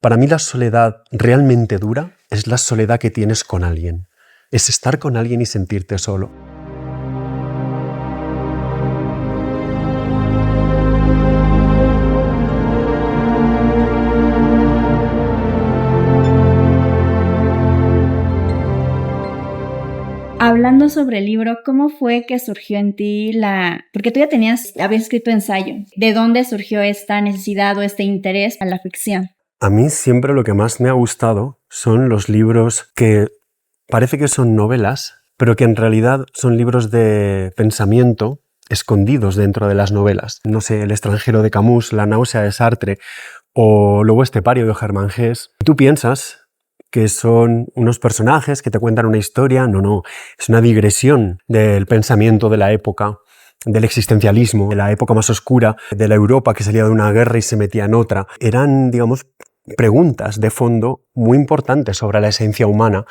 Para mí la soledad realmente dura es la soledad que tienes con alguien. Es estar con alguien y sentirte solo. Hablando sobre el libro, ¿cómo fue que surgió en ti porque tú ya habías escrito ensayo. ¿De dónde surgió esta necesidad o este interés a la ficción? A mí siempre lo que más me ha gustado son los libros que parece que son novelas, pero que en realidad son libros de pensamiento escondidos dentro de las novelas. No sé, El extranjero de Camus, La náusea de Sartre o Lobo estepario de Germán Gess. Tú piensas que son unos personajes que te cuentan una historia. No, es una digresión del pensamiento de la época, del existencialismo, de la época más oscura, de la Europa que salía de una guerra y se metía en otra. Eran, digamos, preguntas de fondo muy importantes sobre la esencia humana,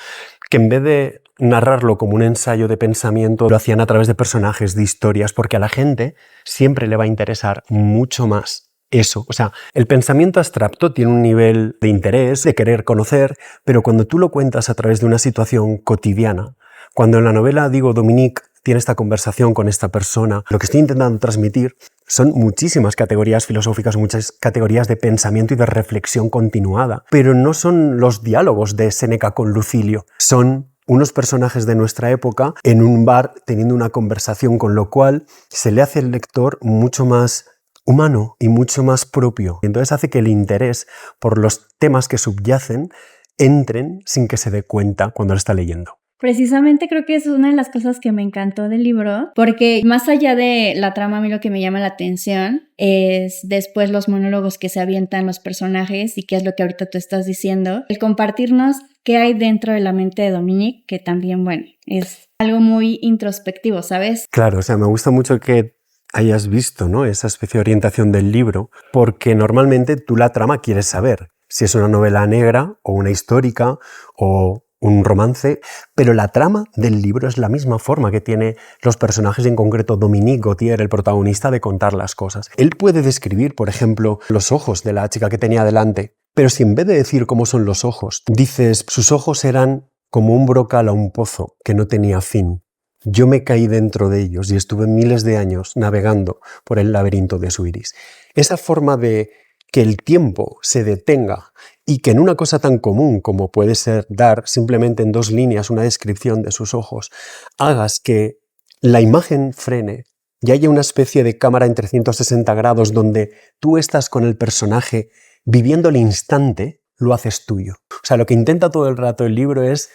que en vez de narrarlo como un ensayo de pensamiento, lo hacían a través de personajes, de historias, porque a la gente siempre le va a interesar mucho más eso. O sea, el pensamiento abstracto tiene un nivel de interés, de querer conocer, pero cuando tú lo cuentas a través de una situación cotidiana, cuando en la novela, digo, Dominique tiene esta conversación con esta persona, lo que estoy intentando transmitir son muchísimas categorías filosóficas, muchas categorías de pensamiento y de reflexión continuada, pero no son los diálogos de Séneca con Lucilio, son unos personajes de nuestra época en un bar teniendo una conversación, con lo cual se le hace al lector mucho más humano y mucho más propio. Y entonces hace que el interés por los temas que subyacen entren sin que se dé cuenta cuando lo está leyendo. Precisamente creo que eso es una de las cosas que me encantó del libro, porque más allá de la trama, a mí lo que me llama la atención es después los monólogos que se avientan los personajes y qué es lo que ahorita tú estás diciendo, el compartirnos qué hay dentro de la mente de Dominique, que también, bueno, es algo muy introspectivo, ¿sabes? Claro, o sea, me gusta mucho que hayas visto, ¿no?, esa especie de orientación del libro, porque normalmente tú la trama quieres saber si es una novela negra o una histórica o un romance, pero la trama del libro es la misma forma que tiene los personajes, en concreto Dominique Gautier, el protagonista, de contar las cosas. Él puede describir, por ejemplo, los ojos de la chica que tenía delante, pero si en vez de decir cómo son los ojos, dices, sus ojos eran como un brocal a un pozo que no tenía fin. Yo me caí dentro de ellos y estuve miles de años navegando por el laberinto de su iris. Esa forma de que el tiempo se detenga y que en una cosa tan común como puede ser dar simplemente en 2 líneas una descripción de sus ojos, hagas que la imagen frene y haya una especie de cámara en 360 grados donde tú estás con el personaje viviendo el instante, lo haces tuyo. O sea, lo que intenta todo el rato el libro es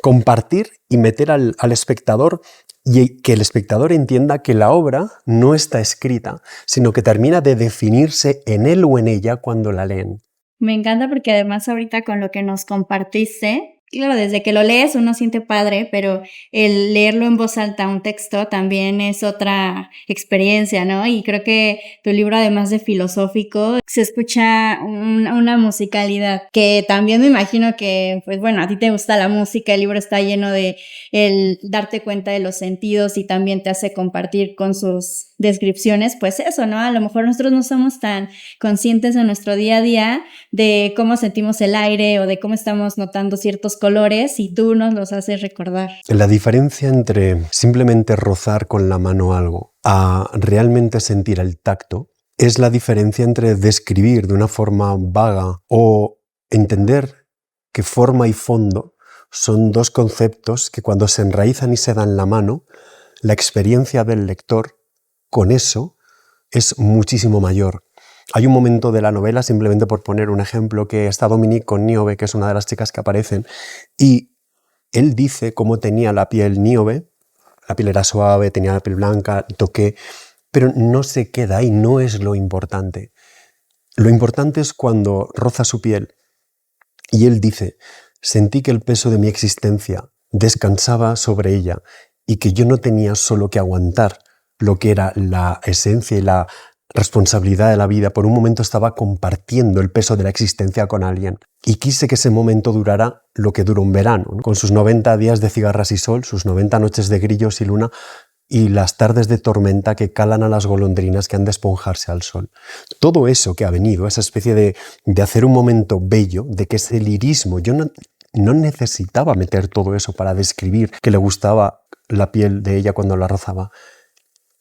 compartir y meter al espectador, y que el espectador entienda que la obra no está escrita, sino que termina de definirse en él o en ella cuando la leen. Me encanta porque además ahorita con lo que nos compartiste, claro, desde que lo lees uno siente padre, pero el leerlo en voz alta, un texto, también es otra experiencia, ¿no? Y creo que tu libro, además de filosófico, se escucha una musicalidad que también me imagino que, pues bueno, a ti te gusta la música, el libro está lleno de el darte cuenta de los sentidos y también te hace compartir con sus descripciones, pues eso, ¿no? A lo mejor nosotros no somos tan conscientes en nuestro día a día de cómo sentimos el aire o de cómo estamos notando ciertos colores y tú nos los haces recordar. La diferencia entre simplemente rozar con la mano algo a realmente sentir el tacto es la diferencia entre describir de una forma vaga o entender que forma y fondo son 2 conceptos que cuando se enraizan y se dan la mano, la experiencia del lector con eso es muchísimo mayor. Hay un momento de la novela, simplemente por poner un ejemplo, que está Dominique con Niobe, que es una de las chicas que aparecen, y él dice cómo tenía la piel Niobe, la piel era suave, tenía la piel blanca, toqué, pero no se queda ahí, no es lo importante. Lo importante es cuando roza su piel y él dice, sentí que el peso de mi existencia descansaba sobre ella y que yo no tenía solo que aguantar lo que era la esencia y la responsabilidad de la vida. Por un momento estaba compartiendo el peso de la existencia con alguien y quise que ese momento durara lo que dura un verano, ¿no? Con sus 90 días de cigarras y sol, sus 90 noches de grillos y luna, y las tardes de tormenta que calan a las golondrinas que han de esponjarse al sol. Todo eso que ha venido, esa especie de hacer un momento bello, de que ese lirismo, yo no necesitaba meter todo eso para describir que le gustaba la piel de ella cuando la rozaba.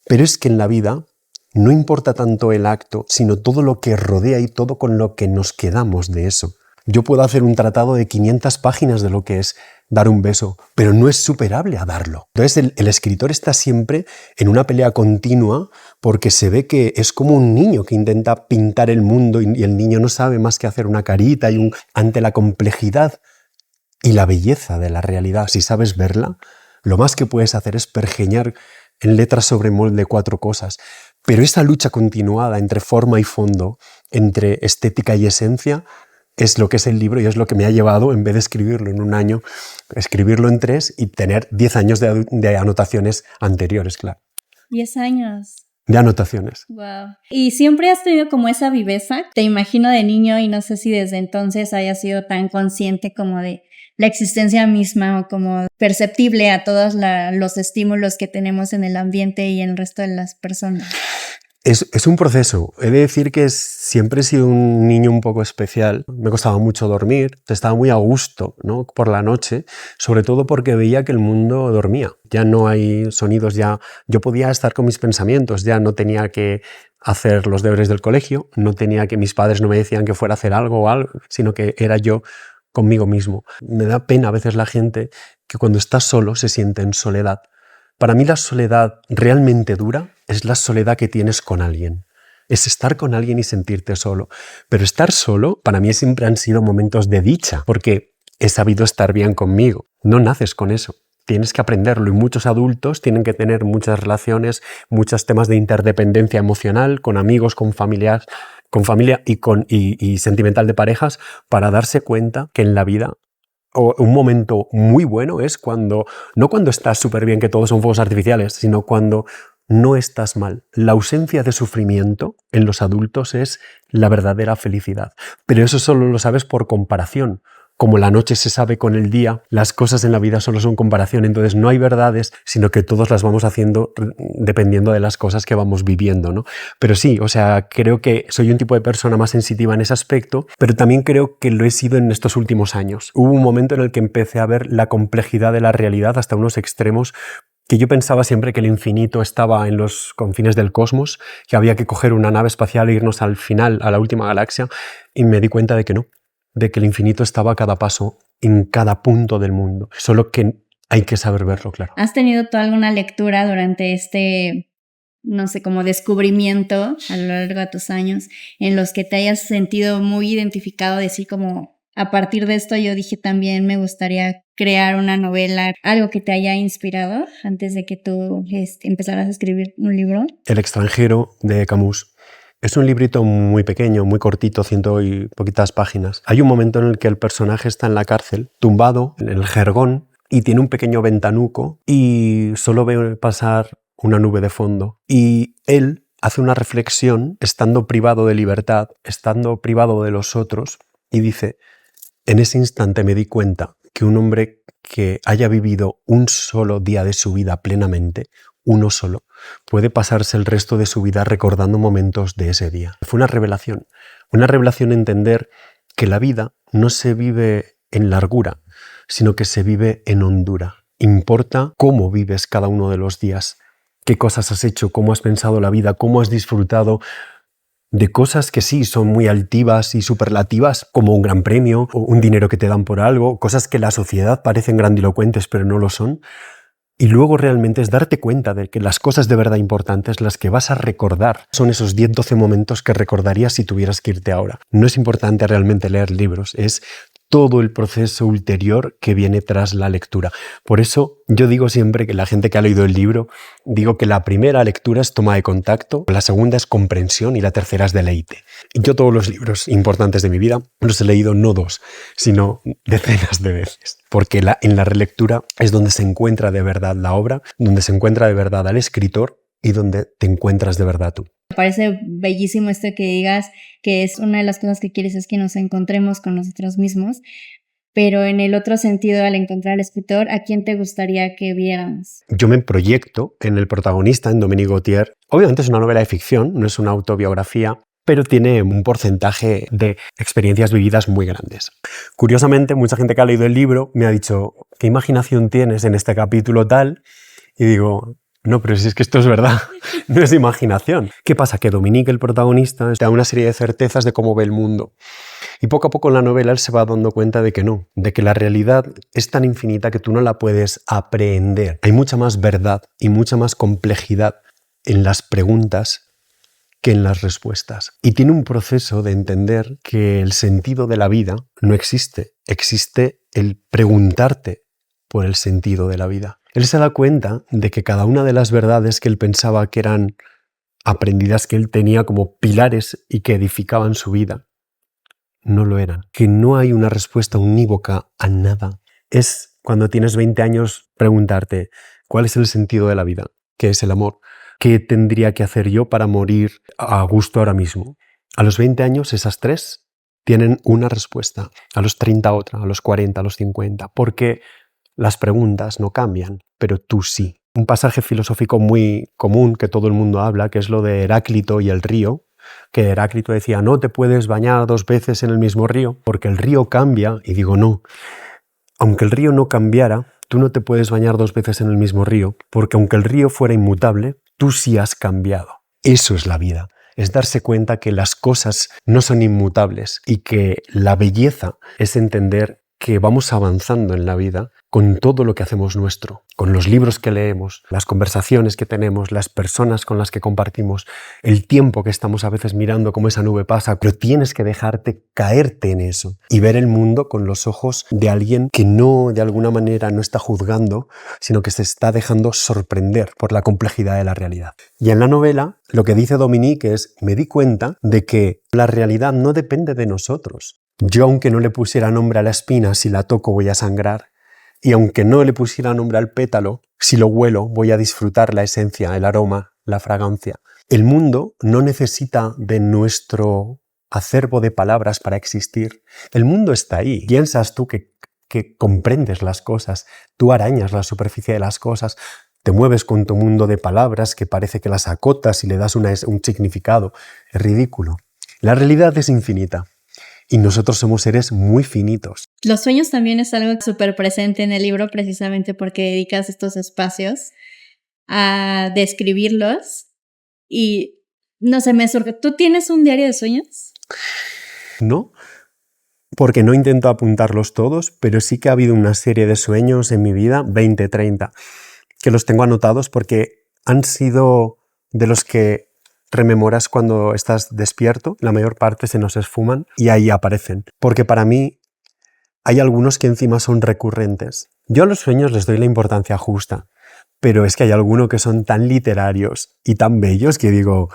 Pero es que en la vida no importa tanto el acto, sino todo lo que rodea y todo con lo que nos quedamos de eso. Yo puedo hacer un tratado de 500 páginas de lo que es dar un beso, pero no es superable a darlo. Entonces el escritor está siempre en una pelea continua porque se ve que es como un niño que intenta pintar el mundo y el niño no sabe más que hacer una carita ante la complejidad y la belleza de la realidad. Si sabes verla, lo más que puedes hacer es pergeñar en letras sobre molde 4 cosas. Pero esa lucha continuada entre forma y fondo, entre estética y esencia, es lo que es el libro y es lo que me ha llevado, en vez de escribirlo en un año, escribirlo en 3 y tener 10 años de anotaciones anteriores, claro. 10 años. De anotaciones. Wow. ¿Y siempre has tenido como esa viveza? Te imagino de niño y no sé si desde entonces hayas sido tan consciente como de la existencia misma o como perceptible a todos los estímulos que tenemos en el ambiente y en el resto de las personas. Es un proceso. He de decir que siempre he sido un niño un poco especial. Me costaba mucho dormir, estaba muy a gusto, ¿no? Por la noche, sobre todo porque veía que el mundo dormía. Ya no hay sonidos, ya yo podía estar con mis pensamientos, ya no tenía que hacer los deberes del colegio, no tenía que mis padres no me decían que fuera a hacer algo, sino que era yo conmigo mismo. Me da pena a veces la gente que cuando está solo se siente en soledad. Para mí la soledad realmente dura es la soledad que tienes con alguien. Es estar con alguien y sentirte solo. Pero estar solo para mí siempre han sido momentos de dicha, porque he sabido estar bien conmigo. No naces con eso. Tienes que aprenderlo y muchos adultos tienen que tener muchas relaciones, muchos temas de interdependencia emocional con amigos, con familia y sentimental de parejas para darse cuenta que en la vida un momento muy bueno es no cuando estás súper bien, que todos son fuegos artificiales, sino cuando no estás mal. La ausencia de sufrimiento en los adultos es la verdadera felicidad. Pero eso solo lo sabes por comparación. Como la noche se sabe con el día, las cosas en la vida solo son comparación, entonces no hay verdades, sino que todos las vamos haciendo dependiendo de las cosas que vamos viviendo, ¿no? Pero sí, o sea, creo que soy un tipo de persona más sensitiva en ese aspecto, pero también creo que lo he sido en estos últimos años. Hubo un momento en el que empecé a ver la complejidad de la realidad hasta unos extremos que yo pensaba siempre que el infinito estaba en los confines del cosmos, que había que coger una nave espacial e irnos al final, a la última galaxia, y me di cuenta de que no, de que el infinito estaba a cada paso, en cada punto del mundo. Solo que hay que saber verlo, claro. ¿Has tenido tú alguna lectura durante este, no sé, como descubrimiento a lo largo de tus años, en los que te hayas sentido muy identificado, decir como, a partir de esto yo dije también me gustaría crear una novela, algo que te haya inspirado antes de que tú empezaras a escribir un libro? El extranjero, de Camus. Es un librito muy pequeño, muy cortito, 100 y poquitas páginas. Hay un momento en el que el personaje está en la cárcel, tumbado en el jergón, y tiene un pequeño ventanuco y solo ve pasar una nube de fondo. Y él hace una reflexión, estando privado de libertad, estando privado de los otros, y dice: en ese instante me di cuenta que un hombre que haya vivido un solo día de su vida plenamente, uno solo, puede pasarse el resto de su vida recordando momentos de ese día. Fue una revelación entender que la vida no se vive en largura, sino que se vive en hondura. Importa cómo vives cada uno de los días, qué cosas has hecho, cómo has pensado la vida, cómo has disfrutado de cosas que sí son muy altivas y superlativas, como un gran premio o un dinero que te dan por algo, cosas que la sociedad parecen grandilocuentes pero no lo son. Y luego realmente es darte cuenta de que las cosas de verdad importantes, las que vas a recordar, son esos 10-12 momentos que recordarías si tuvieras que irte ahora. No es importante realmente leer libros, es todo el proceso ulterior que viene tras la lectura. Por eso yo digo siempre que la gente que ha leído el libro, digo que la primera lectura es toma de contacto, la segunda es comprensión y la tercera es deleite. Yo todos los libros importantes de mi vida los he leído no 2, sino decenas de veces, porque en la relectura es donde se encuentra de verdad la obra, donde se encuentra de verdad al escritor y donde te encuentras de verdad tú. Me parece bellísimo esto que digas, que es una de las cosas que quieres es que nos encontremos con nosotros mismos, pero en el otro sentido, al encontrar al escritor, ¿a quién te gustaría que viéramos? Yo me proyecto en el protagonista, en Dominique Gautier. Obviamente es una novela de ficción, no es una autobiografía, pero tiene un porcentaje de experiencias vividas muy grandes. Curiosamente, mucha gente que ha leído el libro me ha dicho, ¿qué imaginación tienes en este capítulo tal? Y digo, no, pero si es que esto es verdad, no es imaginación. ¿Qué pasa? Que Dominique, el protagonista, te da una serie de certezas de cómo ve el mundo. Y poco a poco en la novela él se va dando cuenta de que no, de que la realidad es tan infinita que tú no la puedes aprehender. Hay mucha más verdad y mucha más complejidad en las preguntas que en las respuestas. Y tiene un proceso de entender que el sentido de la vida no existe. Existe el preguntarte por el sentido de la vida. Él se da cuenta de que cada una de las verdades que él pensaba que eran aprendidas, que él tenía como pilares y que edificaban su vida, no lo eran. Que no hay una respuesta unívoca a nada. Es cuando tienes 20 años preguntarte ¿cuál es el sentido de la vida? ¿Qué es el amor? ¿Qué tendría que hacer yo para morir a gusto ahora mismo? A los 20 años esas tres tienen una respuesta, a los 30 otra, a los 40, a los 50, porque las preguntas no cambian, pero tú sí. Un pasaje filosófico muy común que todo el mundo habla, que es lo de Heráclito y el río, que Heráclito decía, no te puedes bañar 2 veces en el mismo río, porque el río cambia, y digo, no, aunque el río no cambiara, tú no te puedes bañar 2 veces en el mismo río, porque aunque el río fuera inmutable, tú sí has cambiado. Eso es la vida, es darse cuenta que las cosas no son inmutables y que la belleza es entender que vamos avanzando en la vida con todo lo que hacemos nuestro, con los libros que leemos, las conversaciones que tenemos, las personas con las que compartimos, el tiempo que estamos a veces mirando cómo esa nube pasa, pero tienes que dejarte caerte en eso y ver el mundo con los ojos de alguien que no, de alguna manera, no está juzgando, sino que se está dejando sorprender por la complejidad de la realidad. Y en la novela, lo que dice Dominique es, me di cuenta de que la realidad no depende de nosotros. Yo, aunque no le pusiera nombre a la espina, si la toco voy a sangrar. Y aunque no le pusiera nombre al pétalo, si lo huelo voy a disfrutar la esencia, el aroma, la fragancia. El mundo no necesita de nuestro acervo de palabras para existir. El mundo está ahí. Piensas tú que comprendes las cosas, tú arañas la superficie de las cosas, te mueves con tu mundo de palabras que parece que las acotas y le das un significado. Es ridículo. La realidad es infinita. Y nosotros somos seres muy finitos. Los sueños también es algo súper presente en el libro precisamente porque dedicas estos espacios a describirlos y no sé, me surge. ¿Tú tienes un diario de sueños? No, porque no intento apuntarlos todos, pero sí que ha habido una serie de sueños en mi vida, 20, 30, que los tengo anotados porque han sido de los que rememoras cuando estás despierto, la mayor parte se nos esfuman y ahí aparecen. Porque para mí hay algunos que encima son recurrentes. Yo a los sueños les doy la importancia justa, pero es que hay algunos que son tan literarios y tan bellos que digo...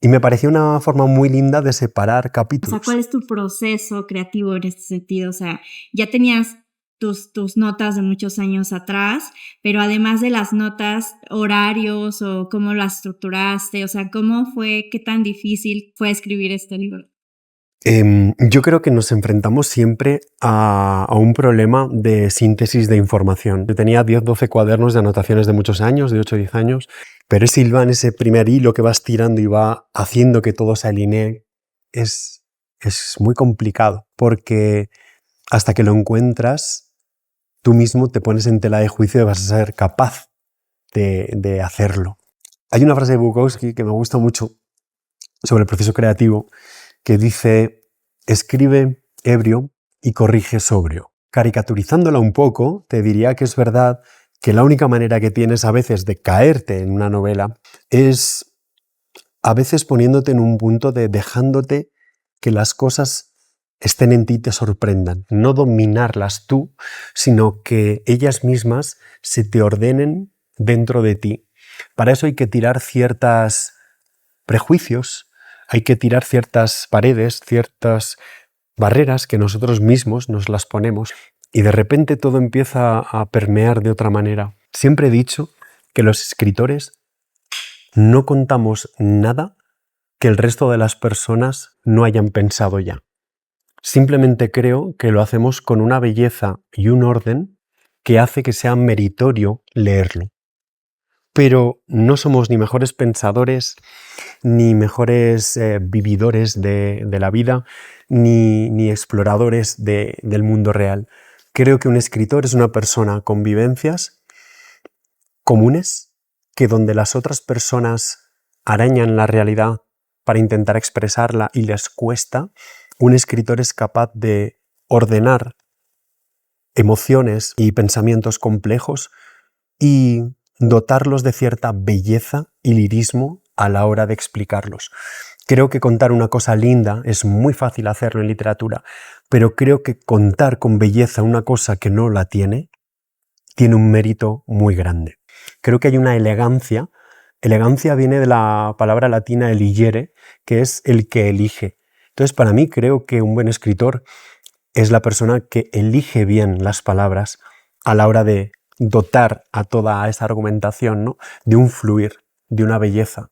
Y me pareció una forma muy linda de separar capítulos. O sea, ¿cuál es tu proceso creativo en este sentido? O sea, ya tenías tus notas de muchos años atrás, pero además de las notas, horarios o cómo las estructuraste, o sea, ¿cómo fue, qué tan difícil fue escribir este libro? Yo creo que nos enfrentamos siempre a un problema de síntesis de información. Yo tenía 10, 12 cuadernos de anotaciones de muchos años, de 8 o 10 años, pero ese hilván, ese primer hilo que vas tirando y va haciendo que todo se alinee, es muy complicado, porque hasta que lo encuentras, tú mismo te pones en tela de juicio y vas a ser capaz de hacerlo. Hay una frase de Bukowski que me gusta mucho sobre el proceso creativo, que dice, escribe ebrio y corrige sobrio. Caricaturizándola un poco, te diría que es verdad que la única manera que tienes a veces de caerte en una novela es a veces poniéndote en un punto de dejándote que las cosas estén en ti y te sorprendan. No dominarlas tú, sino que ellas mismas se te ordenen dentro de ti. Para eso hay que tirar ciertos prejuicios, hay que tirar ciertas paredes, ciertas barreras que nosotros mismos nos las ponemos y de repente todo empieza a permear de otra manera. Siempre he dicho que los escritores no contamos nada que el resto de las personas no hayan pensado ya. Simplemente creo que lo hacemos con una belleza y un orden que hace que sea meritorio leerlo. Pero no somos ni mejores pensadores, ni mejores vividores de la vida, ni exploradores del mundo real. Creo que un escritor es una persona con vivencias comunes que donde las otras personas arañan la realidad para intentar expresarla y les cuesta, un escritor es capaz de ordenar emociones y pensamientos complejos y dotarlos de cierta belleza y lirismo a la hora de explicarlos. Creo que contar una cosa linda es muy fácil hacerlo en literatura, pero creo que contar con belleza una cosa que no la tiene un mérito muy grande. Creo que hay una elegancia. Elegancia viene de la palabra latina eligere, que es el que elige. Entonces, para mí, creo que un buen escritor es la persona que elige bien las palabras a la hora de dotar a toda esa argumentación, ¿no?, de un fluir, de una belleza.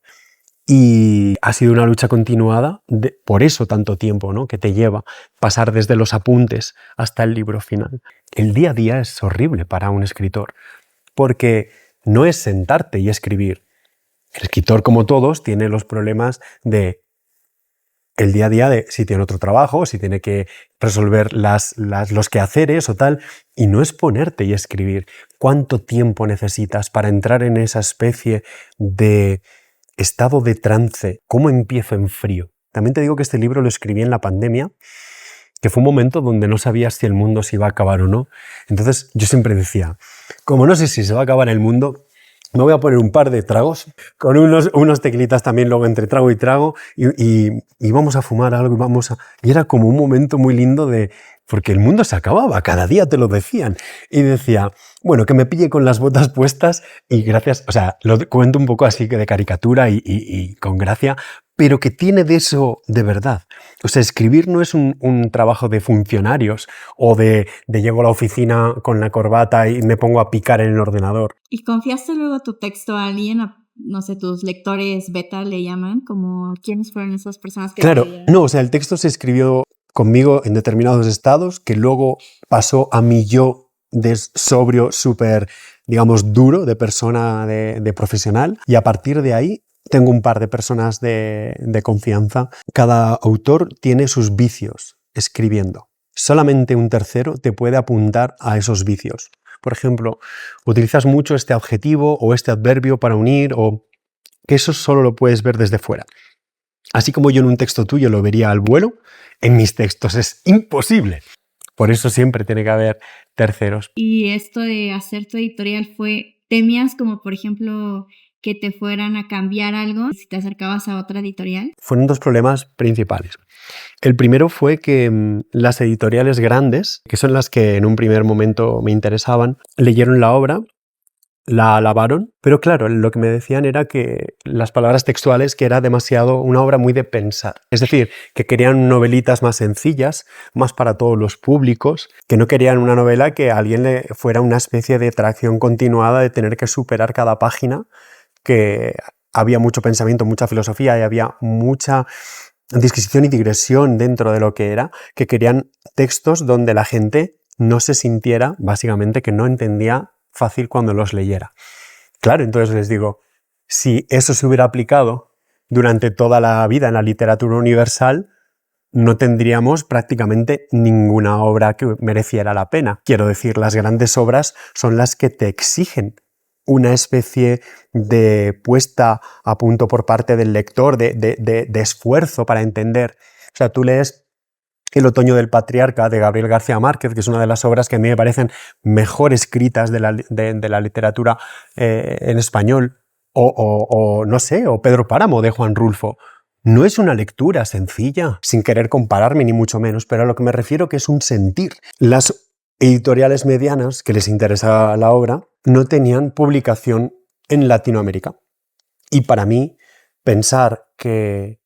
Y ha sido una lucha continuada, por eso tanto tiempo, ¿no?, que te lleva pasar desde los apuntes hasta el libro final. El día a día es horrible para un escritor, porque no es sentarte y escribir. El escritor, como todos, tiene los problemas de el día a día, de si tiene otro trabajo, si tiene que resolver los quehaceres o tal, y no es ponerte y escribir. ¿Cuánto tiempo necesitas para entrar en esa especie de estado de trance? ¿Cómo empiezo en frío? También te digo que este libro lo escribí en la pandemia, que fue un momento donde no sabías si el mundo se iba a acabar o no. Entonces yo siempre decía, como no sé si se va a acabar el mundo, me voy a poner un par de tragos, con unos tequilitas también luego entre trago y trago, y vamos a fumar algo y era como un momento muy lindo porque el mundo se acababa, cada día te lo decían. Y decía, bueno, que me pille con las botas puestas y gracias, o sea, lo cuento un poco así que de caricatura y con gracia, pero que tiene de eso de verdad. O sea, escribir no es un trabajo de funcionarios o de llego a la oficina con la corbata y me pongo a picar en el ordenador. ¿Y confiaste luego tu texto a alguien, no sé, tus lectores beta le llaman? Como, ¿quiénes fueron esas personas que Claro, no, o sea, el texto se escribió conmigo en determinados estados, que luego pasó a mi yo de sobrio, súper, digamos, duro, de persona, de profesional, y a partir de ahí tengo un par de personas de confianza. Cada autor tiene sus vicios escribiendo. Solamente un tercero te puede apuntar a esos vicios. Por ejemplo, utilizas mucho este adjetivo o este adverbio para unir, o que eso solo lo puedes ver desde fuera. Así como yo en un texto tuyo lo vería al vuelo, en mis textos es imposible. Por eso siempre tiene que haber terceros. Y esto de hacer tu editorial ¿temías como por ejemplo que te fueran a cambiar algo si te acercabas a otra editorial? Fueron dos problemas principales. El primero fue que las editoriales grandes, que son las que en un primer momento me interesaban, leyeron la obra, la alabaron, pero claro, lo que me decían era que las palabras textuales, que era demasiado una obra muy de pensar. Es decir, que querían novelitas más sencillas, más para todos los públicos, que no querían una novela que a alguien le fuera una especie de tracción continuada de tener que superar cada página, que había mucho pensamiento, mucha filosofía y había mucha disquisición y digresión dentro de lo que era, que querían textos donde la gente no se sintiera, básicamente, que no entendía fácil cuando los leyera. Claro, entonces les digo, si eso se hubiera aplicado durante toda la vida en la literatura universal, no tendríamos prácticamente ninguna obra que mereciera la pena. Quiero decir, las grandes obras son las que te exigen una especie de puesta a punto por parte del lector, de esfuerzo para entender. O sea, tú lees El otoño del patriarca de Gabriel García Márquez, que es una de las obras que a mí me parecen mejor escritas de la literatura en español, o no sé, o Pedro Páramo de Juan Rulfo. No es una lectura sencilla, sin querer compararme ni mucho menos, pero a lo que me refiero que es un sentir. Las editoriales medianas que les interesaba la obra no tenían publicación en Latinoamérica. Y para mí, pensar que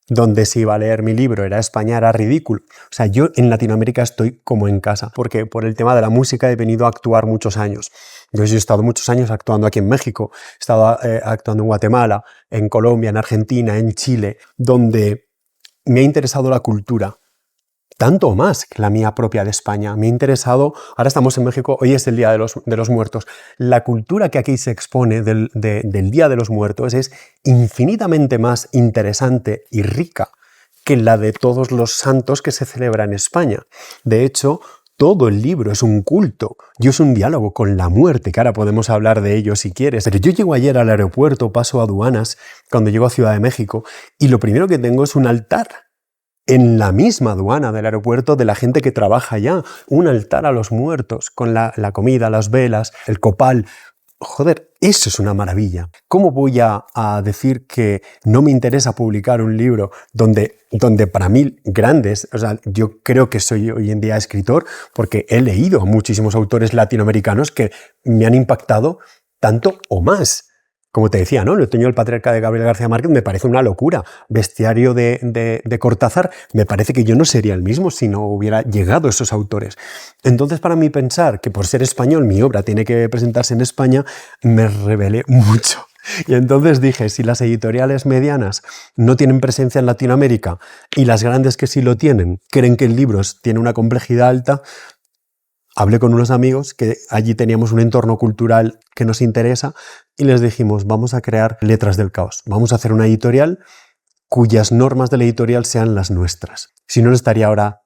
donde se iba a leer mi libro era España era ridículo. O sea, yo en Latinoamérica estoy como en casa, porque por el tema de la música he venido a actuar muchos años. Yo he estado muchos años actuando aquí en México, he estado actuando en Guatemala, en Colombia, en Argentina, en Chile, donde me ha interesado la cultura. tanto o más que la mía propia de España. Me ha interesado, ahora estamos en México, hoy es el Día de los Muertos. La cultura que aquí se expone del Día de los Muertos es infinitamente más interesante y rica que la de todos los santos que se celebra en España. De hecho, todo el libro es un culto y es un diálogo con la muerte, que ahora podemos hablar de ello si quieres. Pero yo llego ayer al aeropuerto, paso aduanas, cuando llego a Ciudad de México, y lo primero que tengo es un altar en la misma aduana del aeropuerto de la gente que trabaja allá. Un altar a los muertos, con la comida, las velas, el copal. Joder, eso es una maravilla. ¿Cómo voy a decir que no me interesa publicar un libro donde para mí grandes, o sea, yo creo que soy hoy en día escritor porque he leído a muchísimos autores latinoamericanos que me han impactado tanto o más? Como te decía, ¿no? El otoño del patriarca de Gabriel García Márquez me parece una locura. Bestiario de Cortázar, me parece que yo no sería el mismo si no hubiera llegado a esos autores. Entonces, para mí pensar que por ser español mi obra tiene que presentarse en España, me rebelé mucho. Y entonces dije, si las editoriales medianas no tienen presencia en Latinoamérica y las grandes que sí lo tienen creen que el libro tiene una complejidad alta, hablé con unos amigos que allí teníamos un entorno cultural que nos interesa y les dijimos, vamos a crear Letras del Caos. Vamos a hacer una editorial cuyas normas de la editorial sean las nuestras. Si no, no estaría ahora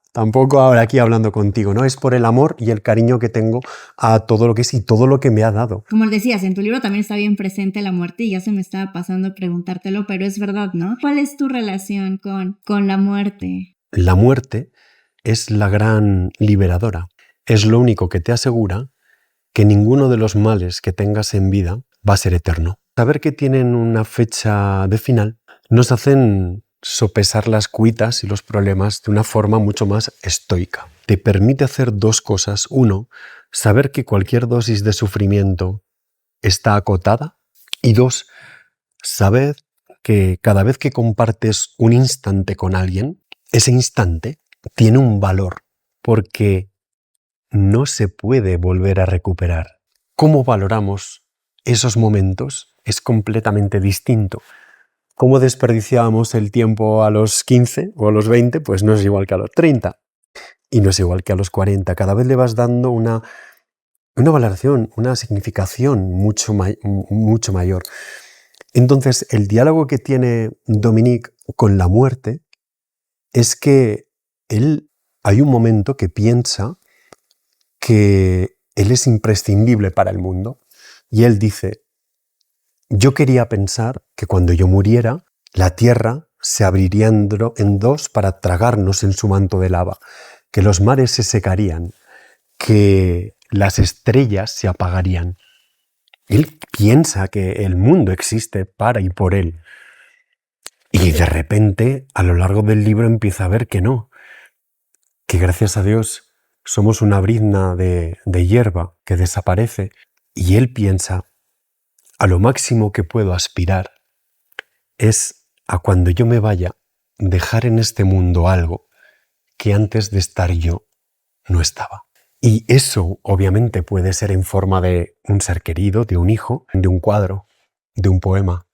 aquí hablando contigo, ¿no? Es por el amor y el cariño que tengo a todo lo que es y todo lo que me ha dado. Como decías, en tu libro también está bien presente la muerte y ya se me estaba pasando preguntártelo, pero es verdad, ¿no? ¿Cuál es tu relación con la muerte? La muerte es la gran liberadora. Es lo único que te asegura que ninguno de los males que tengas en vida va a ser eterno. Saber que tienen una fecha de final nos hacen sopesar las cuitas y los problemas de una forma mucho más estoica. Te permite hacer dos cosas. Uno, saber que cualquier dosis de sufrimiento está acotada. Y dos, saber que cada vez que compartes un instante con alguien, ese instante tiene un valor, porque no se puede volver a recuperar. ¿Cómo valoramos esos momentos? Es completamente distinto. ¿Cómo desperdiciábamos el tiempo a los 15 o a los 20? Pues no es igual que a los 30. Y no es igual que a los 40. Cada vez le vas dando una valoración, una significación mucho mayor. Entonces, el diálogo que tiene Dominique con la muerte es que hay un momento que piensa que él es imprescindible para el mundo. Y él dice, yo quería pensar que cuando yo muriera, la tierra se abriría en dos para tragarnos en su manto de lava, que los mares se secarían, que las estrellas se apagarían. Él piensa que el mundo existe para y por él. Y de repente, a lo largo del libro empieza a ver que no, que gracias a Dios somos una brizna de hierba que desaparece, y él piensa, a lo máximo que puedo aspirar es a cuando yo me vaya dejar en este mundo algo que antes de estar yo no estaba. Y eso obviamente puede ser en forma de un ser querido, de un hijo, de un cuadro, de un poema,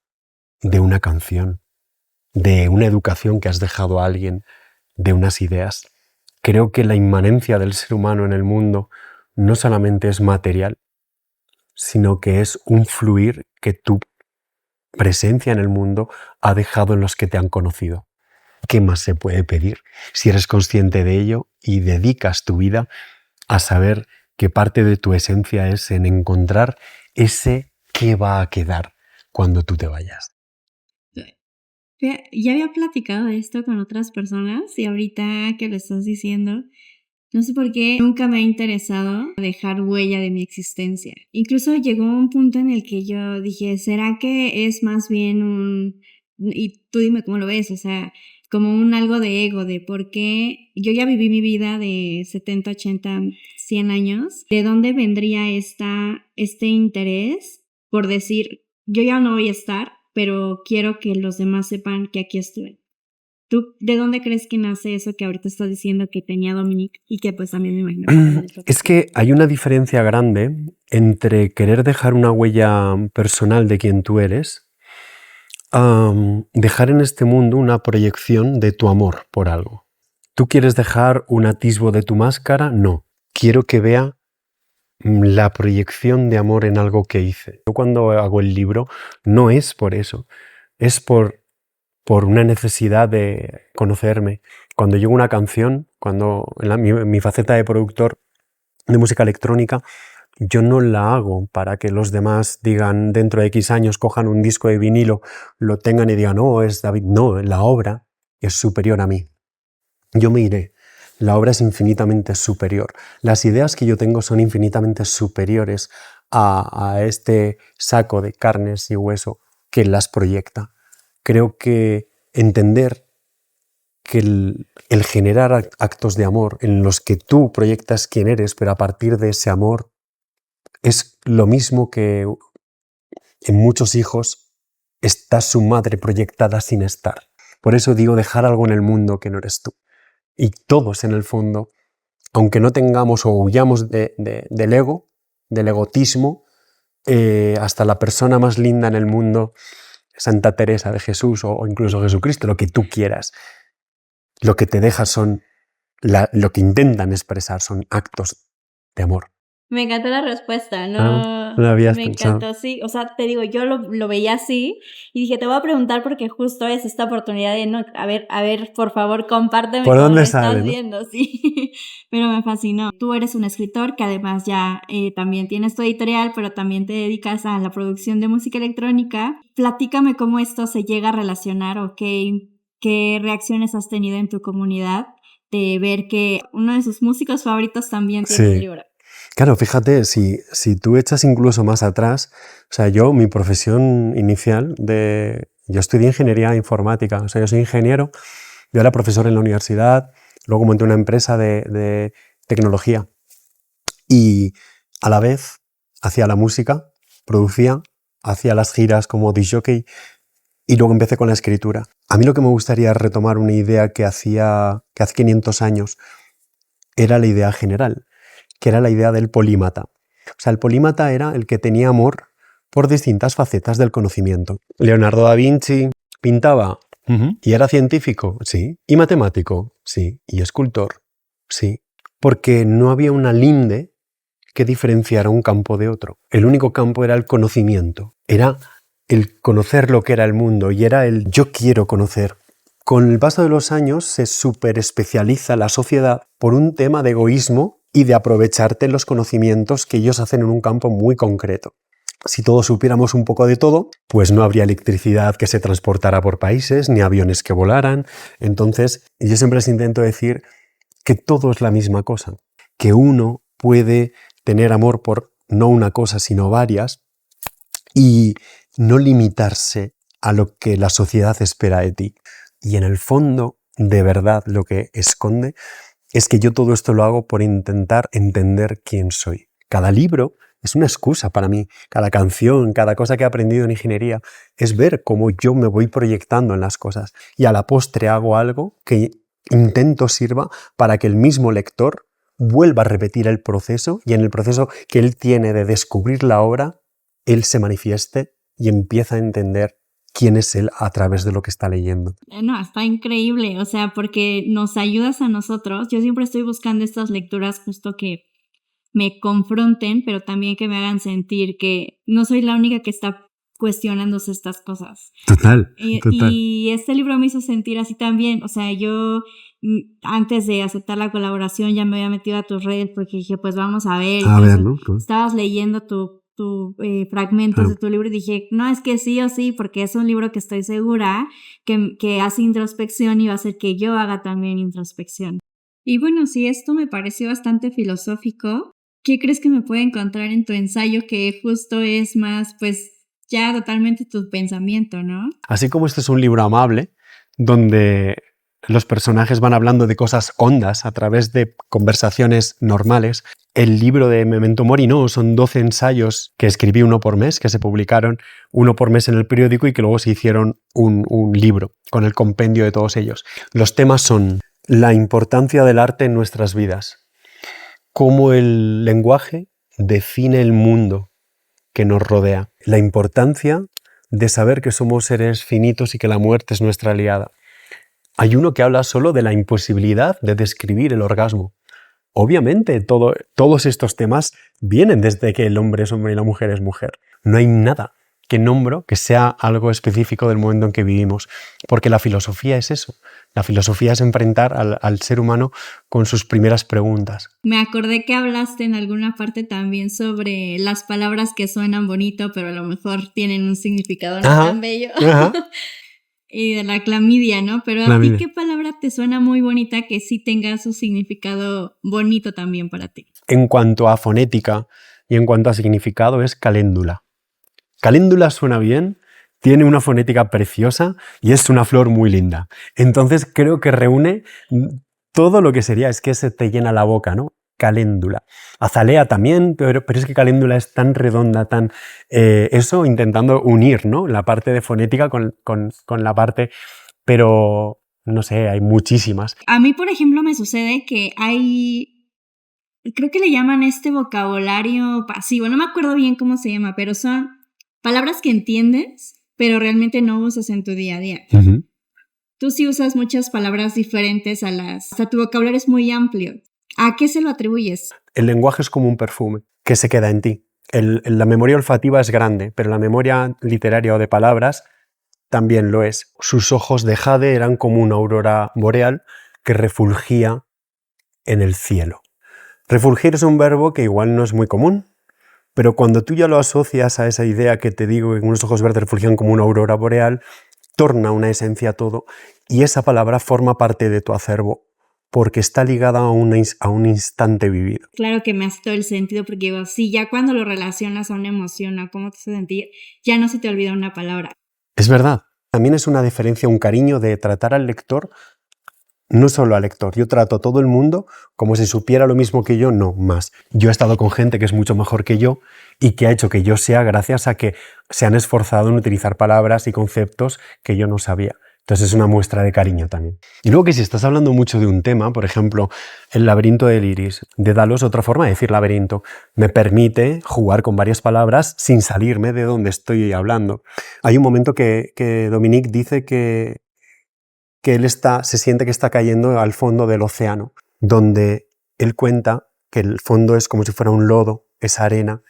de una canción, de una educación que has dejado a alguien, de unas ideas. Creo que la inmanencia del ser humano en el mundo no solamente es material, sino que es un fluir que tu presencia en el mundo ha dejado en los que te han conocido. ¿Qué más se puede pedir si eres consciente de ello y dedicas tu vida a saber que parte de tu esencia es en encontrar ese qué va a quedar cuando tú te vayas? Ya había platicado de esto con otras personas y ahorita que lo estás diciendo, no sé por qué nunca me ha interesado dejar huella de mi existencia. Incluso llegó un punto en el que yo dije, ¿será que es más bien y tú dime cómo lo ves, o sea, como un algo de ego, de por qué yo ya viví mi vida de 70, 80, 100 años, ¿de dónde vendría este interés por decir, yo ya no voy a estar, pero quiero que los demás sepan que aquí estuve? ¿Tú de dónde crees que nace eso que ahorita estás diciendo que tenía Dominique y que pues también me imagino que es que hay una diferencia grande entre querer dejar una huella personal de quien tú eres, dejar en este mundo una proyección de tu amor por algo. ¿Tú quieres dejar un atisbo de tu máscara? No. Quiero que vea la proyección de amor en algo que hice. Yo cuando hago el libro no es por eso, es por una necesidad de conocerme. Cuando llego una canción, cuando en mi faceta de productor de música electrónica, yo no la hago para que los demás digan dentro de X años, cojan un disco de vinilo, lo tengan y digan, oh, es David. No, la obra es superior a mí. Yo me iré. La obra es infinitamente superior. Las ideas que yo tengo son infinitamente superiores a este saco de carnes y hueso que las proyecta. Creo que entender que el generar actos de amor en los que tú proyectas quién eres, pero a partir de ese amor, es lo mismo que en muchos hijos está su madre proyectada sin estar. Por eso digo dejar algo en el mundo que no eres tú. Y todos en el fondo, aunque no tengamos o huyamos del ego, del egotismo, hasta la persona más linda en el mundo, Santa Teresa de Jesús o incluso Jesucristo, lo que tú quieras, lo que te deja son, lo que intentan expresar son actos de amor. Me encantó la respuesta, no lo habías me pensado. encantó, sí, o sea, te digo, yo lo veía así y dije, te voy a preguntar porque justo es esta oportunidad de, no, a ver, por favor, compárteme ¿Por cómo dónde lo sale, estás no? viendo, sí, pero me fascinó. Tú eres un escritor que además ya también tienes tu editorial, pero también te dedicas a la producción de música electrónica. Platícame cómo esto se llega a relacionar o qué reacciones has tenido en tu comunidad de ver que uno de sus músicos favoritos también tiene un libro. Claro, fíjate, si tú echas incluso más atrás, o sea, mi profesión inicial, yo estudié ingeniería informática, o sea, yo soy ingeniero, yo era profesor en la universidad, luego monté una empresa de tecnología y a la vez hacía la música, producía, hacía las giras como disc jockey y luego empecé con la escritura. A mí lo que me gustaría es retomar una idea que hace 500 años era la idea general, que era la idea del polímata. O sea, el polímata era el que tenía amor por distintas facetas del conocimiento. Leonardo da Vinci pintaba y era científico, sí, y matemático, sí, y escultor, sí, porque no había una linde que diferenciara un campo de otro. El único campo era el conocimiento, era el conocer lo que era el mundo y era el yo quiero conocer. Con el paso de los años se superespecializa la sociedad por un tema de egoísmo y de aprovecharte los conocimientos que ellos hacen en un campo muy concreto. Si todos supiéramos un poco de todo, pues no habría electricidad que se transportara por países, ni aviones que volaran. Entonces, yo siempre les intento decir que todo es la misma cosa, que uno puede tener amor por no una cosa, sino varias, y no limitarse a lo que la sociedad espera de ti. Y en el fondo, de verdad, lo que esconde es que yo todo esto lo hago por intentar entender quién soy. Cada libro es una excusa para mí. Cada canción, cada cosa que he aprendido en ingeniería es ver cómo yo me voy proyectando en las cosas. Y a la postre hago algo que intento sirva para que el mismo lector vuelva a repetir el proceso y en el proceso que él tiene de descubrir la obra, él se manifieste y empieza a entender quién es él a través de lo que está leyendo. No, está increíble, o sea, porque nos ayudas a nosotros. Yo siempre estoy buscando estas lecturas justo que me confronten, pero también que me hagan sentir que no soy la única que está cuestionándose estas cosas. Total. Y este libro me hizo sentir así también, o sea, yo antes de aceptar la colaboración ya me había metido a tus redes porque dije, pues vamos a ver. A ver, ¿no? Estabas leyendo fragmentos de tu libro y dije, no, es que sí o sí, porque es un libro que estoy segura que hace introspección y va a hacer que yo haga también introspección. Y bueno, si esto me pareció bastante filosófico, ¿qué crees que me puede encontrar en tu ensayo que justo es más, pues, ya totalmente tu pensamiento, ¿no? Así como este es un libro amable, donde los personajes van hablando de cosas hondas a través de conversaciones normales, el libro de Memento Mori no, son 12 ensayos que escribí uno por mes, que se publicaron uno por mes en el periódico y que luego se hicieron un libro con el compendio de todos ellos. Los temas son la importancia del arte en nuestras vidas, cómo el lenguaje define el mundo que nos rodea, la importancia de saber que somos seres finitos y que la muerte es nuestra aliada, Hay uno que habla solo de la imposibilidad de describir el orgasmo. Obviamente, todos estos temas vienen desde que el hombre es hombre y la mujer es mujer. No hay nada que nombro que sea algo específico del momento en que vivimos, porque la filosofía es eso. La filosofía es enfrentar al ser humano con sus primeras preguntas. Me acordé que hablaste en alguna parte también sobre las palabras que suenan bonito, pero a lo mejor tienen un significado no tan bello. Ajá. Y de la clamidia, ¿no? Pero a ti, ¿qué palabra te suena muy bonita que sí tenga su significado bonito también para ti? En cuanto a fonética y en cuanto a significado es caléndula. Caléndula suena bien, tiene una fonética preciosa y es una flor muy linda. Entonces creo que reúne todo lo que sería, es que se te llena la boca, ¿no? Caléndula. Azalea también, pero es que caléndula es tan redonda, tan... eso intentando unir, ¿no? La parte de fonética con la parte... Pero, no sé, hay muchísimas. A mí, por ejemplo, me sucede que hay... Creo que le llaman este vocabulario pasivo. No me acuerdo bien cómo se llama, pero son palabras que entiendes, pero realmente no usas en tu día a día. Uh-huh. Tú sí usas muchas palabras diferentes a las... Hasta tu vocabulario es muy amplio. ¿A qué se lo atribuyes? El lenguaje es como un perfume que se queda en ti. La memoria olfativa es grande, pero la memoria literaria o de palabras también lo es. Sus ojos de jade eran como una aurora boreal que refulgía en el cielo. Refulgir es un verbo que igual no es muy común, pero cuando tú ya lo asocias a esa idea que te digo, que unos ojos verdes refulgían como una aurora boreal, torna una esencia a todo y esa palabra forma parte de tu acervo porque está ligada a un instante vivido. Claro que me hace todo el sentido porque digo, sí, ya cuando lo relacionas a una emoción, a cómo te hace sentir, ya no se te olvida una palabra. Es verdad. También es una diferencia, un cariño de tratar al lector, no solo al lector. Yo trato a todo el mundo como si supiera lo mismo que yo, no más. Yo he estado con gente que es mucho mejor que yo y que ha hecho que yo sea gracias a que se han esforzado en utilizar palabras y conceptos que yo no sabía. Entonces es una muestra de cariño también. Y luego que si estás hablando mucho de un tema, por ejemplo, el laberinto del iris, de Dalos, otra forma de decir laberinto, me permite jugar con varias palabras sin salirme de donde estoy hablando. Hay un momento que Dominique dice que él se siente que está cayendo al fondo del océano, donde él cuenta que el fondo es como si fuera un lodo, es arena,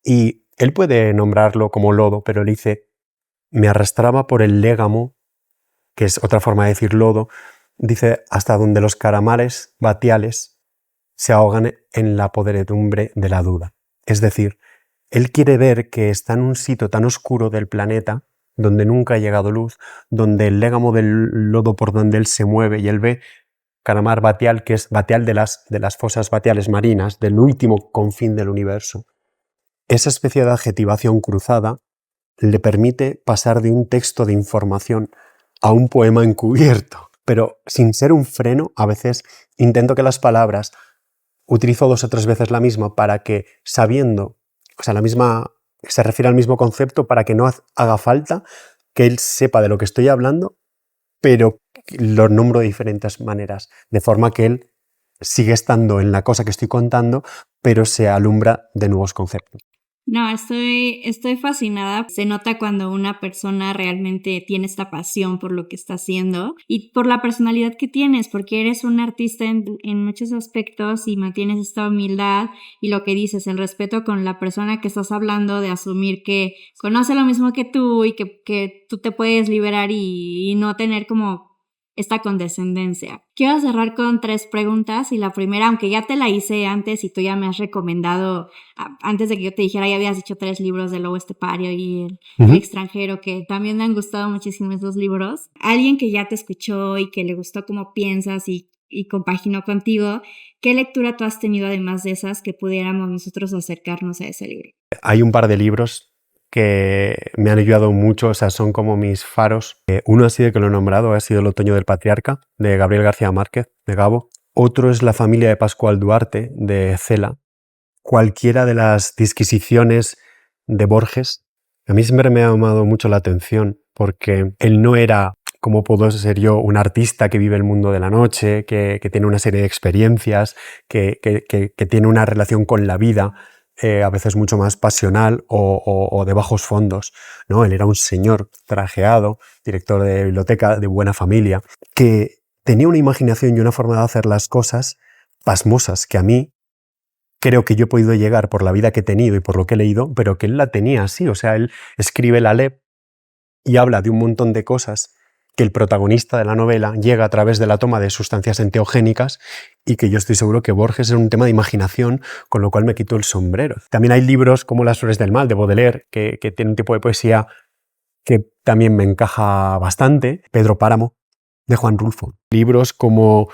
y él puede nombrarlo como lodo, pero él dice, me arrastraba por el légamo, que es otra forma de decir lodo, dice, hasta donde los calamares batiales se ahogan en la podredumbre de la duda. Es decir, él quiere ver que está en un sitio tan oscuro del planeta, donde nunca ha llegado luz, donde el légamo del lodo por donde él se mueve y él ve calamar batial, que es batial de las fosas batiales marinas, del último confín del universo. Esa especie de adjetivación cruzada le permite pasar de un texto de información a un poema encubierto, pero sin ser un freno. A veces intento que las palabras, utilizo 2 o 3 veces la misma para que, sabiendo, o sea, la misma, se refiere al mismo concepto para que no haga falta que él sepa de lo que estoy hablando, pero lo nombro de diferentes maneras, de forma que él sigue estando en la cosa que estoy contando, pero se alumbra de nuevos conceptos. No, estoy fascinada. Se nota cuando una persona realmente tiene esta pasión por lo que está haciendo y por la personalidad que tienes, porque eres un artista en muchos aspectos y mantienes esta humildad y lo que dices, el respeto con la persona que estás hablando, de asumir que conoce lo mismo que tú y que tú te puedes liberar y no tener como esta condescendencia. Quiero cerrar con 3 preguntas y la primera, aunque ya te la hice antes y tú ya me has recomendado, antes de que yo te dijera, ya habías dicho 3 libros de Lobo Estepario y el extranjero, que también me han gustado muchísimo esos libros. Alguien que ya te escuchó y que le gustó cómo piensas y compaginó contigo, ¿qué lectura tú has tenido además de esas que pudiéramos nosotros acercarnos a ese libro? Hay un par de libros que me han ayudado mucho, o sea, son como mis faros. Uno así de que lo he nombrado ha sido El otoño del patriarca, de Gabriel García Márquez, de Gabo. Otro es La familia de Pascual Duarte, de Cela. Cualquiera de las disquisiciones de Borges, a mí siempre me ha llamado mucho la atención, porque él no era, como puedo ser yo, un artista que vive el mundo de la noche, que tiene una serie de experiencias, que tiene una relación con la vida a veces mucho más pasional o de bajos fondos, ¿no? Él era un señor trajeado, director de biblioteca, de buena familia, que tenía una imaginación y una forma de hacer las cosas pasmosas que a mí creo que yo he podido llegar por la vida que he tenido y por lo que he leído, pero que él la tenía así. O sea, él escribe el Aleph y habla de un montón de cosas que el protagonista de la novela llega a través de la toma de sustancias enteogénicas y que yo estoy seguro que Borges es un tema de imaginación, con lo cual me quito el sombrero. También hay libros como Las flores del mal, de Baudelaire, que tiene un tipo de poesía que también me encaja bastante. Pedro Páramo, de Juan Rulfo. Libros como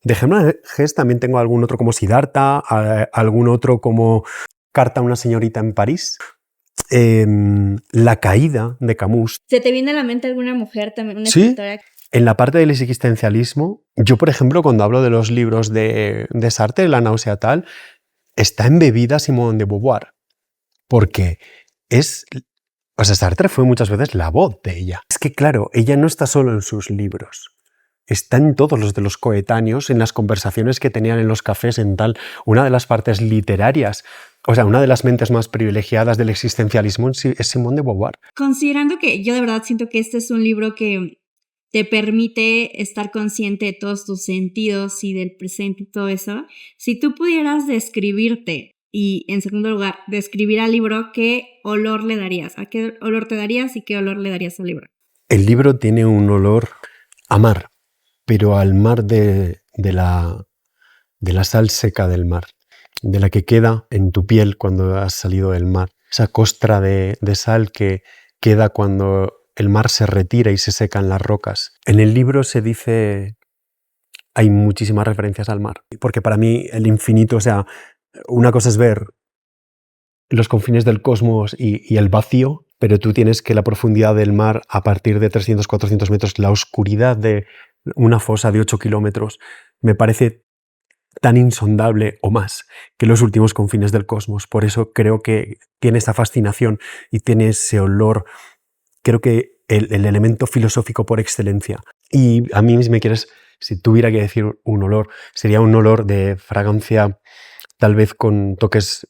de Germán Hesse también tengo algún otro como Siddhartha, algún otro como Carta a una señorita en París. La caída de Camus. ¿Se te viene a la mente alguna mujer también, una Sí, escritora? en la parte del existencialismo, yo por ejemplo cuando hablo de los libros de Sartre, La náusea tal, está embebida Simone de Beauvoir, porque o sea, Sartre fue muchas veces la voz de ella. Es que claro, ella no está solo en sus libros, está en todos los de los coetáneos, en las conversaciones que tenían en los cafés, en tal. Una de las partes literarias, o sea, una de las mentes más privilegiadas del existencialismo es Simone de Beauvoir. Considerando que yo de verdad siento que este es un libro que te permite estar consciente de todos tus sentidos y del presente y todo eso, si tú pudieras describirte y, en segundo lugar, describir al libro, ¿qué olor le darías? ¿A qué olor te darías y qué olor le darías al libro? El libro tiene un olor a mar, pero al mar de la sal seca del mar, de la que queda en tu piel cuando has salido del mar. Esa costra de sal que queda cuando el mar se retira y se secan las rocas. En el libro se dice, hay muchísimas referencias al mar, porque para mí el infinito, o sea, una cosa es ver los confines del cosmos y el vacío, pero tú tienes que la profundidad del mar a partir de 300, 400 metros, la oscuridad de una fosa de 8 kilómetros, me parece tan insondable o más que los últimos confines del cosmos. Por eso creo que tiene esa fascinación y tiene ese olor, creo que el elemento filosófico por excelencia. Y a mí, si me quieres, si tuviera que decir un olor, sería un olor de fragancia, tal vez con toques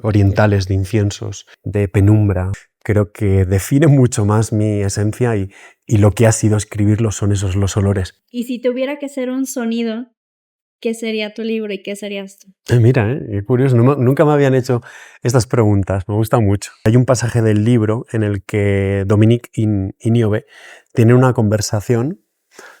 orientales, de inciensos, de penumbra. Creo que define mucho más mi esencia y lo que ha sido escribirlo son esos los olores. Y si tuviera que ser un sonido, ¿qué sería tu libro y qué serías tú? Mira, qué curioso, nunca me habían hecho estas preguntas, me gusta mucho. Hay un pasaje del libro en el que Dominique y Niobe tienen una conversación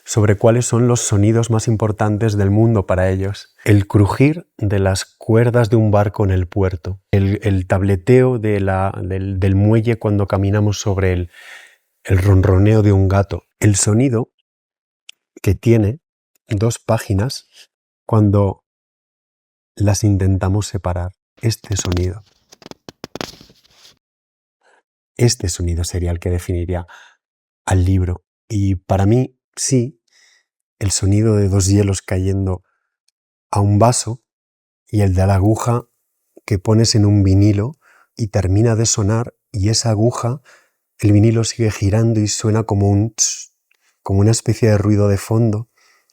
sobre cuáles son los sonidos más importantes del mundo para ellos. El crujir de las cuerdas de un barco en el puerto, el tableteo del muelle cuando caminamos sobre él, el ronroneo de un gato, el sonido que tiene 2 páginas cuando las intentamos separar. Este sonido sería el que definiría al libro. Y para mí, sí, el sonido de 2 hielos cayendo a un vaso y el de la aguja que pones en un vinilo y termina de sonar y esa aguja, el vinilo sigue girando y suena como como una especie de ruido de fondo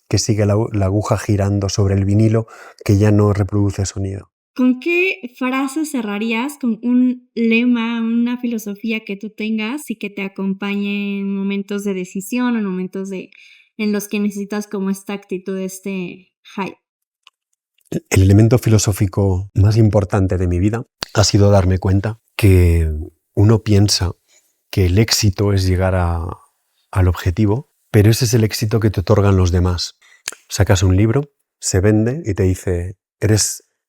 que sigue la aguja girando sobre el vinilo que ya no reproduce sonido. ¿Con qué frase cerrarías? ¿Con un lema, una filosofía que tú tengas y que te acompañe en momentos de decisión o en momentos en los que necesitas como esta actitud, este hype? El elemento filosófico más importante de mi vida ha sido darme cuenta que uno piensa que el éxito es llegar al objetivo, pero ese es el éxito que te otorgan los demás. Sacas un libro, se vende y te dice,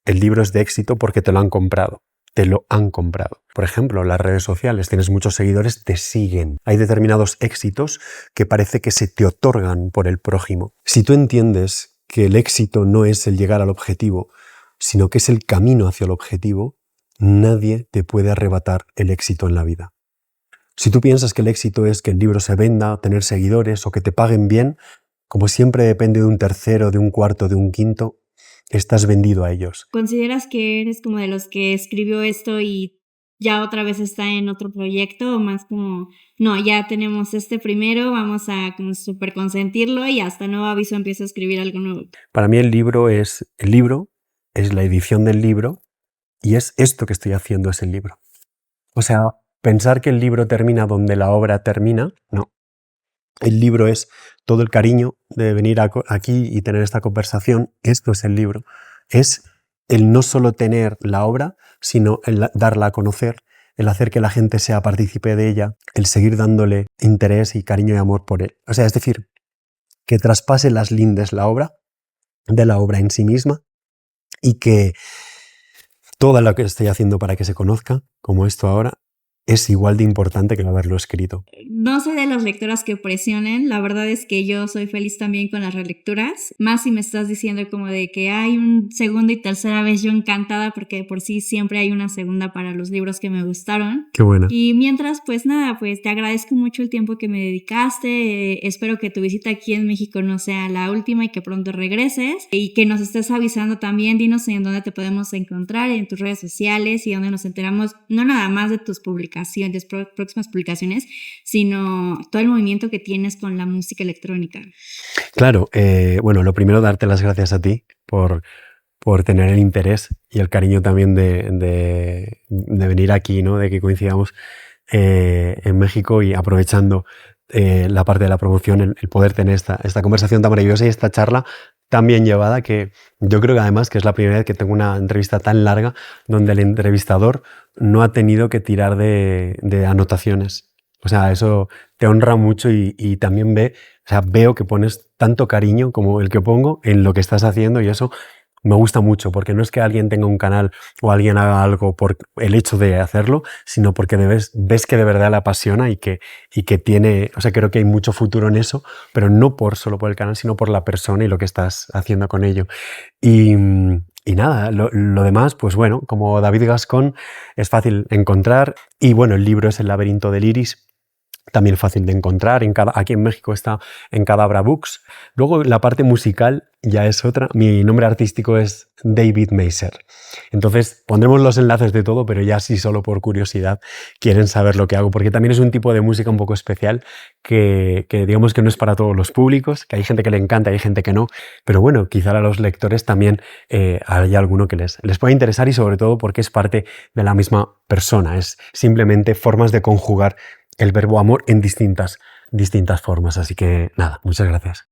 el libro es de éxito porque te lo han comprado. Te lo han comprado. Por ejemplo, en las redes sociales tienes muchos seguidores, te siguen. Hay determinados éxitos que parece que se te otorgan por el prójimo. Si tú entiendes que el éxito no es el llegar al objetivo, sino que es el camino hacia el objetivo, nadie te puede arrebatar el éxito en la vida. Si tú piensas que el éxito es que el libro se venda, tener seguidores o que te paguen bien, como siempre depende de un tercero, de un cuarto, de un quinto, estás vendido a ellos. ¿Consideras que eres como de los que escribió esto y ya otra vez está en otro proyecto o más como, no, ya tenemos este primero, vamos a como súper consentirlo y hasta nuevo aviso empiezo a escribir algo nuevo? Para mí el libro es la edición del libro Y es esto que estoy haciendo, es el libro. O sea, pensar que el libro termina donde la obra termina, no. El libro es todo el cariño de venir aquí y tener esta conversación. Esto es el libro. Es el no solo tener la obra, sino el darla a conocer, el hacer que la gente sea partícipe de ella, el seguir dándole interés y cariño y amor por él. O sea, es decir, que traspase las lindes la obra, de la obra en sí misma, y que todo lo que estoy haciendo para que se conozca, como esto ahora, es igual de importante que el haberlo escrito. No soy de las lectoras que presionen, la verdad es que yo soy feliz también con las relecturas, más si me estás diciendo como de que hay un segunda y tercera vez, yo encantada porque por sí siempre hay una segunda para los libros que me gustaron. Qué buena. Y mientras, pues nada, pues te agradezco mucho el tiempo que me dedicaste, espero que tu visita aquí en México no sea la última y que pronto regreses y que nos estés avisando también, dinos en dónde te podemos encontrar, en tus redes sociales y dónde nos enteramos, no nada más de tus publicaciones, próximas publicaciones, sino todo el movimiento que tienes con la música electrónica. Claro, bueno, lo primero darte las gracias a ti por tener el interés y el cariño también de venir aquí, ¿no? De que coincidamos en México y aprovechando la parte de la promoción, el poder tener esta conversación tan maravillosa y esta charla tan bien llevada, que yo creo que además que es la primera vez que tengo una entrevista tan larga donde el entrevistador no ha tenido que tirar de anotaciones. O sea, eso te honra mucho y también veo que pones tanto cariño como el que pongo en lo que estás haciendo, y eso me gusta mucho, porque no es que alguien tenga un canal o alguien haga algo por el hecho de hacerlo, sino porque ves que de verdad le apasiona y que tiene, o sea, creo que hay mucho futuro en eso, pero no solo por el canal, sino por la persona y lo que estás haciendo con ello. Y nada, lo demás, pues bueno, como David Gascón es fácil encontrar, y bueno, el libro es El laberinto del iris, también fácil de encontrar, aquí en México está en Cadabra Books. Luego la parte musical ya es otra. Mi nombre artístico es David Meiser. Entonces pondremos los enlaces de todo, pero ya sí solo por curiosidad quieren saber lo que hago, porque también es un tipo de música un poco especial que digamos que no es para todos los públicos, que hay gente que le encanta, hay gente que no, pero bueno, quizá a los lectores también haya alguno que les pueda interesar, y sobre todo porque es parte de la misma persona, es simplemente formas de conjugar el verbo amor en distintas formas. Así que nada, muchas gracias.